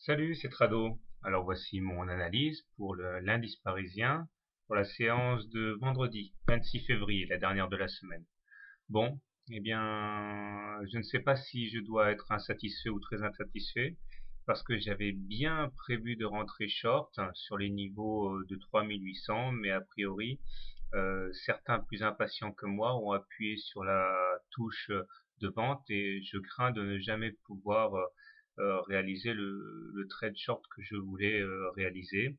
Salut, c'est Trado. Alors voici mon analyse pour l'indice parisien pour la séance de vendredi 26 février, la dernière de la semaine. Bon, eh bien, je ne sais pas si je dois être insatisfait ou très insatisfait parce que j'avais bien prévu de rentrer short sur les niveaux de 3800, mais a priori, certains plus impatients que moi ont appuyé sur la touche de vente et je crains de ne jamais pouvoir réaliser le trade short que je voulais réaliser.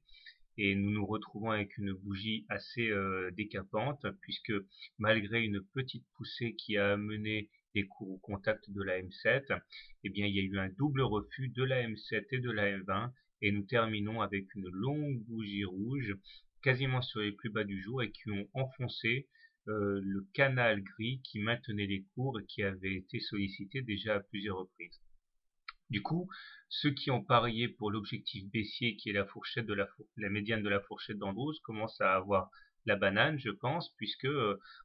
Et nous nous retrouvons avec une bougie assez décapante puisque malgré une petite poussée qui a amené les cours au contact de la M7, eh bien il y a eu un double refus de la M7 et de la M20 et nous terminons avec une longue bougie rouge quasiment sur les plus bas du jour et qui ont enfoncé le canal gris qui maintenait les cours et qui avait été sollicité déjà à plusieurs reprises. Du coup, ceux qui ont parié pour l'objectif baissier qui est la fourchette de la médiane de la fourchette d'Andrews commencent à avoir la banane, je pense, puisque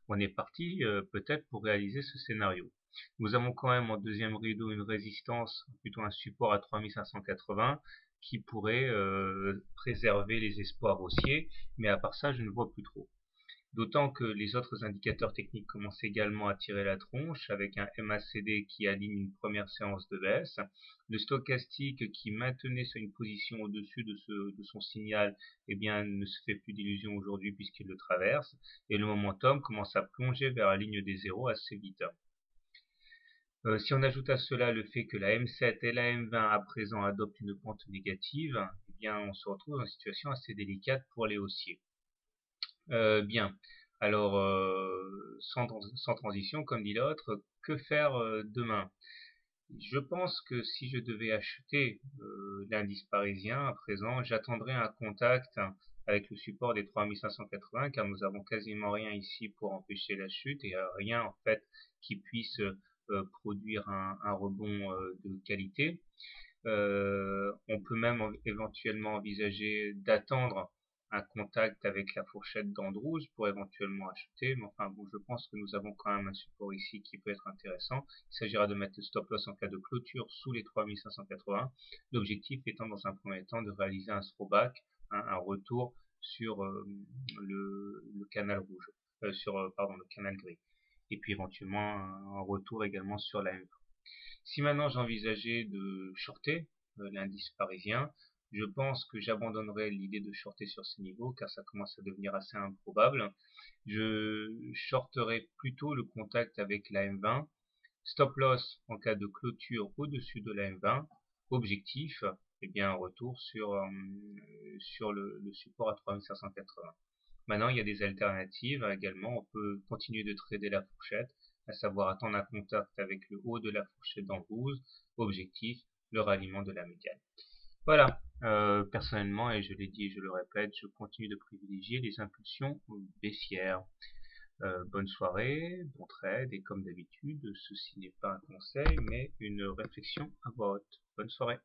on est parti peut-être pour réaliser ce scénario. Nous avons quand même en deuxième rideau une résistance, plutôt un support à 3580 qui pourrait préserver les espoirs haussiers, mais à part ça, je ne vois plus trop. D'autant que les autres indicateurs techniques commencent également à tirer la tronche avec un MACD qui aligne une première séance de baisse, le stochastique qui maintenait sur une position au-dessus de son signal, eh bien, ne se fait plus d'illusions aujourd'hui puisqu'il le traverse, et le momentum commence à plonger vers la ligne des zéros assez vite. Si on ajoute à cela le fait que la M7 et la M20 à présent adoptent une pente négative, eh bien, on se retrouve dans une situation assez délicate pour les haussiers. Bien. Alors, sans transition, comme dit l'autre, que faire demain? Je pense que si je devais acheter l'indice parisien à présent, j'attendrais un contact avec le support des 3580 car nous avons quasiment rien ici pour empêcher la chute et rien en fait qui puisse produire un rebond de qualité. On peut même éventuellement envisager d'attendre un contact avec la fourchette d'Andrews pour éventuellement acheter. Mais enfin bon, je pense que nous avons quand même un support ici qui peut être intéressant. Il s'agira de mettre le stop loss en cas de clôture sous les 3580. L'objectif étant dans un premier temps de réaliser un throwback, un retour sur le canal rouge, pardon, le canal gris. Et puis éventuellement un retour également sur la M. Si maintenant j'envisageais de shorter l'indice parisien, je pense que j'abandonnerais l'idée de shorter sur ces niveaux car ça commence à devenir assez improbable. Je shorterais plutôt le contact avec la M20, stop loss en cas de clôture au-dessus de la M20, objectif, eh bien un retour sur le support à 3580. Maintenant, il y a des alternatives également. On peut continuer de trader la fourchette, à savoir attendre un contact avec le haut de la fourchette d'Andrews. Objectif, le ralliement de la médiane. Voilà. Personnellement, et je l'ai dit et je le répète, je continue de privilégier les impulsions baissières. Bonne soirée, bon trade, et comme d'habitude, ceci n'est pas un conseil, mais une réflexion à voix haute. Bonne soirée.